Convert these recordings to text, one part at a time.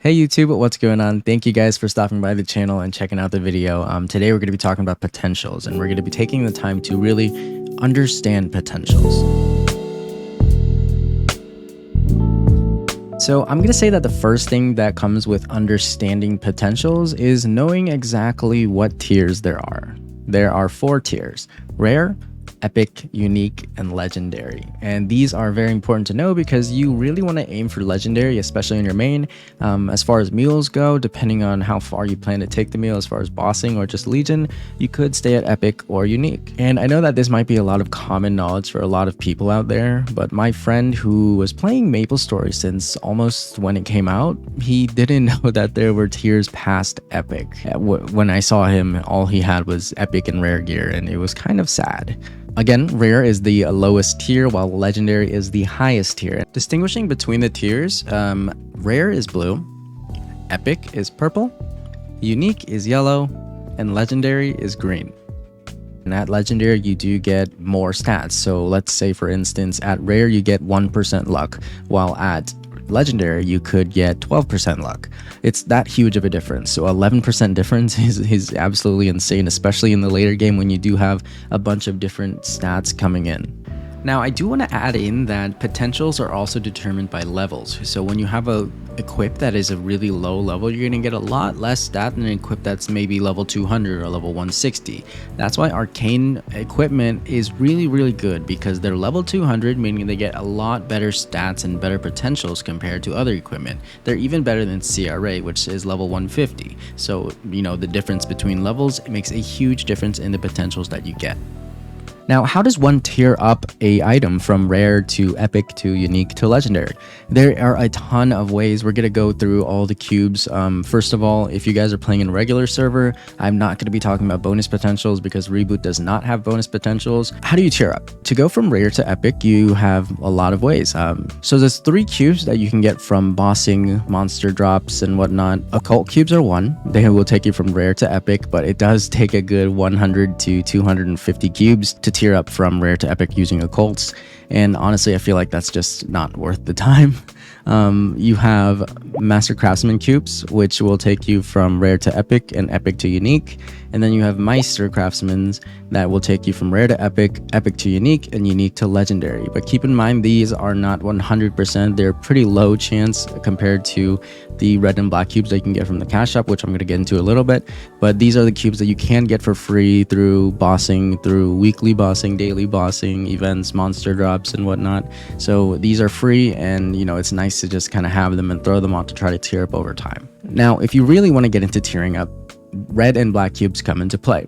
Hey YouTube, what's going on? Thank you guys for stopping by the channel and checking out the video. Today we're going to be talking about potentials, and we're going to be taking the time to really understand potentials. So I'm going to say that the first thing that comes with understanding potentials is knowing exactly what tiers there are. There are 4 tiers: rare, epic, unique, and legendary. And these are very important to know because you really want to aim for legendary, especially in your main. As far as mules go, depending on how far you plan to take the mule, as far as bossing or just legion, you could stay at epic or unique. And I know that this might be a lot of common knowledge for a lot of people out there, but my friend who was playing MapleStory since almost when it came out, he didn't know that there were tiers past epic. When I saw him, all he had was epic and rare gear, and it was kind of sad. Again, rare is the lowest tier, while legendary is the highest tier. Distinguishing between the tiers, rare is blue, epic is purple, unique is yellow, and legendary is green. And at legendary, you do get more stats. So let's say, for instance, at rare, you get 1% luck, while at legendary, you could get 12% luck. It's that huge of a difference. So 11% difference is absolutely insane, especially in the later game when you do have a bunch of different stats coming in. Now, I do want to add in that potentials are also determined by levels. So when you have a equip that is a really low level, you're going to get a lot less stat than an equip that's maybe level 200 or level 160. That's why arcane equipment is really good, because they're level 200, meaning they get a lot better stats and better potentials compared to other equipment. They're even better than CRA, which is level 150. So, you know, the difference between levels makes a huge difference in the potentials that you get. Now, how does one tier up a item from rare to epic to unique to legendary? There are a ton of ways. We're going to go through all the cubes. First of all, if you guys are playing in a regular server, I'm not going to be talking about bonus potentials because Reboot does not have bonus potentials. How do you tier up? To go from rare to epic, you have a lot of ways. So there's 3 cubes that you can get from bossing, monster drops, and whatnot. Occult cubes are 1. They will take you from rare to epic, but it does take a good 100 to 250 cubes to tier up from rare to epic using occults, and honestly I feel like that's just not worth the time. You have Master Craftsman cubes, which will take you from rare to epic and epic to unique, and then you have Meister Craftsmans that will take you from rare to epic, epic to unique, and unique to legendary. But keep in mind, these are not 100%. They're pretty low chance compared to the red and black cubes that you can get from the cash shop, which I'm going to get into a little bit. But these are the cubes that you can get for free through bossing, through weekly bossing, daily bossing, events, monster drops, and whatnot. So these are free, and you know, it's nice to just kind of have them and throw them on to try to tier up over time. Now, if you really want to get into tiering up, red and black cubes come into play.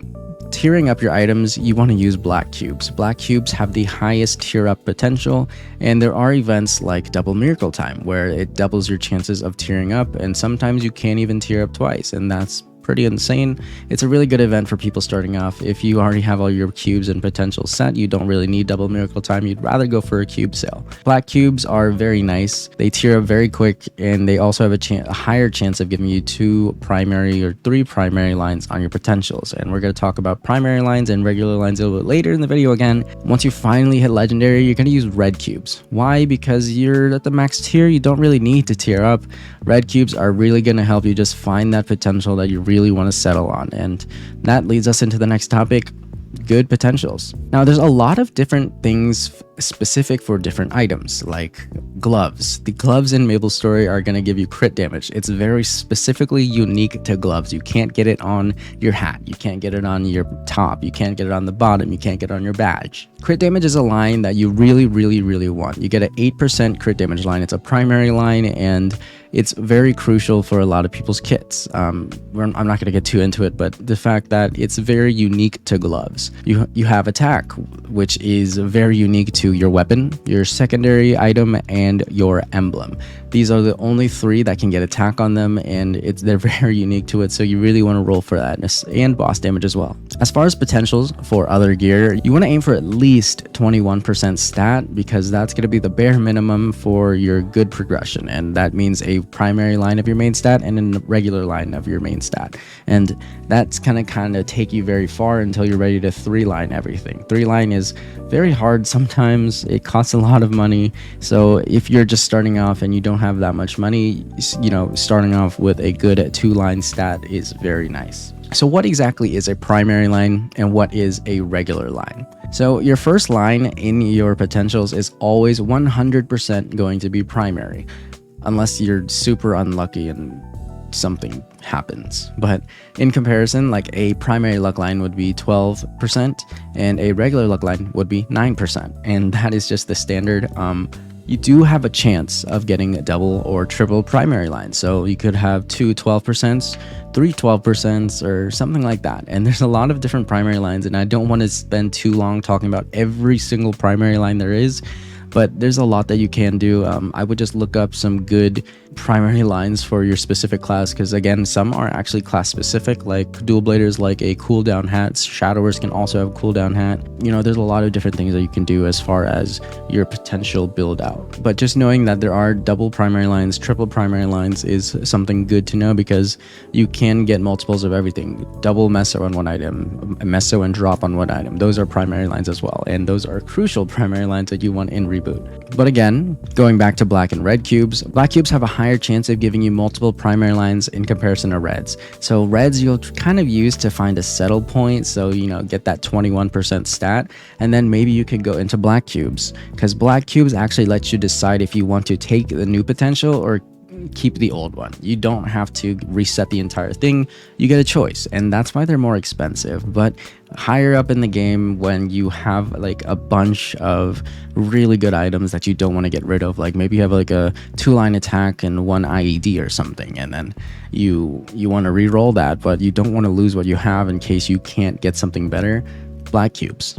Tiering up your items, you want to use black cubes. Black cubes have the highest tier up potential, and there are events like Double Miracle Time where it doubles your chances of tiering up, and sometimes you can't even tier up twice, and that's pretty insane. It's a really good event for people starting off. If you already have all your cubes and potential set, you don't really need Double Miracle Time. You'd rather go for a cube sale. Black cubes are very nice. They tier up very quick, and they also have a higher chance of giving you 2 primary or 3 primary lines on your potentials. And we're going to talk about primary lines and regular lines a little bit later in the video again. Once you finally hit legendary, you're going to use red cubes. Why? Because you're at the max tier. You don't really need to tier up. Red cubes are really going to help you just find that potential that you really want to settle on, and that leads us into the next topic: good potentials. Now, there's a lot of different things specific for different items, like gloves. The gloves in MapleStory are going to give you crit damage. It's very specifically unique to gloves. You can't get it on your hat, you can't get it on your top, you can't get it on the bottom, you can't get it on your badge. Crit damage is a line that you really want. You get an 8% crit damage line. It's a primary line, and it's very crucial for a lot of people's kits. I'm not going to get too into it, but the fact that it's very unique to gloves. You have attack, which is very unique to your weapon, your secondary item, and your emblem. These are the only 3 that can get attack on them, and they're very unique to it, so you really want to roll for that, and boss damage as well. As far as potentials for other gear, you want to aim for at least 21% stat, because that's going to be the bare minimum for your good progression, and that means a a primary line of your main stat and a regular line of your main stat. And that's kind of take you very far until you're ready to 3-line everything. 3-line is very hard sometimes. It costs a lot of money. So if you're just starting off and you don't have that much money, starting off with a good 2-line stat is very nice. So what exactly is a primary line and what is a regular line? So your first line in your potentials is always 100% going to be primary, unless you're super unlucky and something happens. But in comparison, like a primary luck line would be 12% and a regular luck line would be 9%. And that is just the standard. You do have a chance of getting a double or triple primary lines. So you could have 2 12%, 3 12%, or something like that. And there's a lot of different primary lines, and I don't want to spend too long talking about every single primary line there is, but there's a lot that you can do. I would just look up some good primary lines for your specific class, because again, some are actually class specific, like dual bladers like a cooldown hat. Shadowers can also have a cooldown hat. There's a lot of different things that you can do as far as your potential build out. But just knowing that there are double primary lines, triple primary lines is something good to know, because you can get multiples of everything. Double meso on one item, meso and drop on one item. Those are primary lines as well, and those are crucial primary lines that you want in Reboot. But again, going back to black and red cubes, black cubes have a higher chance of giving you multiple primary lines in comparison to reds. So reds you'll kind of use to find a settle point, so get that 21% stat, and then maybe you could go into black cubes, because black cubes actually let you decide if you want to take the new potential or keep the old one. You don't have to reset the entire thing. You get a choice, and that's why they're more expensive. But higher up in the game, when you have like a bunch of really good items that you don't want to get rid of, like maybe you have like a 2-line attack and 1 IED or something, and then you want to re-roll that, but you don't want to lose what you have in case you can't get something better. Black cubes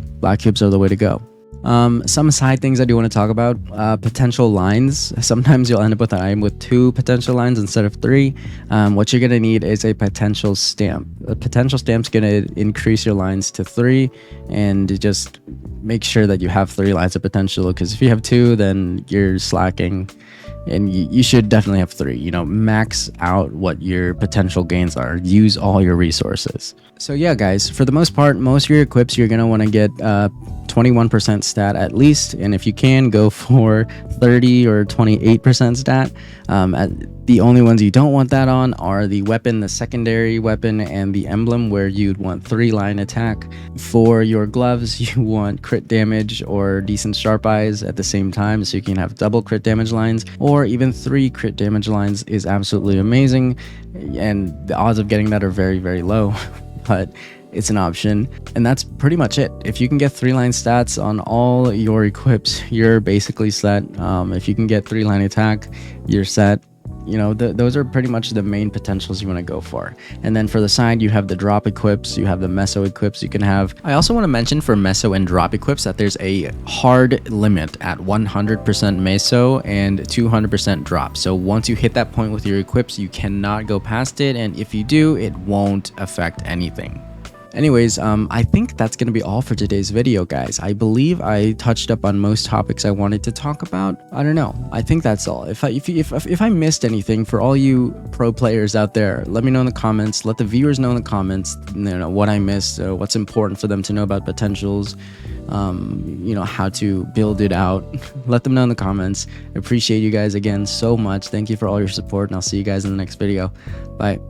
are the way to go. Some side things I do want to talk about. Potential lines. Sometimes you'll end up with an item with 2 potential lines instead of 3. What you're going to need is a potential stamp. A potential stamp's going to increase your lines to 3, and just make sure that you have 3 lines of potential, because if you have 2, then you're slacking, and you should definitely have 3. Max out what your potential gains are. Use all your resources. So yeah, guys, for the most part, most of your equips you're going to want to get 21% stat at least, and if you can, go for 30 or 28% stat. The only ones you don't want that on are the weapon, the secondary weapon, and the emblem, where you'd want 3-line attack. For your gloves, you want crit damage or decent sharp eyes at the same time, so you can have double crit damage lines, or even 3 crit damage lines is absolutely amazing, and the odds of getting that are very, very low, but it's an option. And that's pretty much it. If you can get 3-line stats on all your equips, you're basically set. If you can get 3-line attack, you're set. Those are pretty much the main potentials you want to go for. And then for the side, you have the drop equips, you have the meso equips you can have. I also want to mention for meso and drop equips that there's a hard limit at 100% meso and 200% drop. So once you hit that point with your equips, you cannot go past it, and if you do, it won't affect anything. Anyways, I think that's going to be all for today's video, guys. I believe I touched up on most topics I wanted to talk about. I don't know. I think that's all. If I missed anything, for all you pro players out there, let me know in the comments. Let the viewers know in the comments, what I missed, what's important for them to know about potentials, how to build it out. Let them know in the comments. I appreciate you guys again so much. Thank you for all your support, and I'll see you guys in the next video. Bye.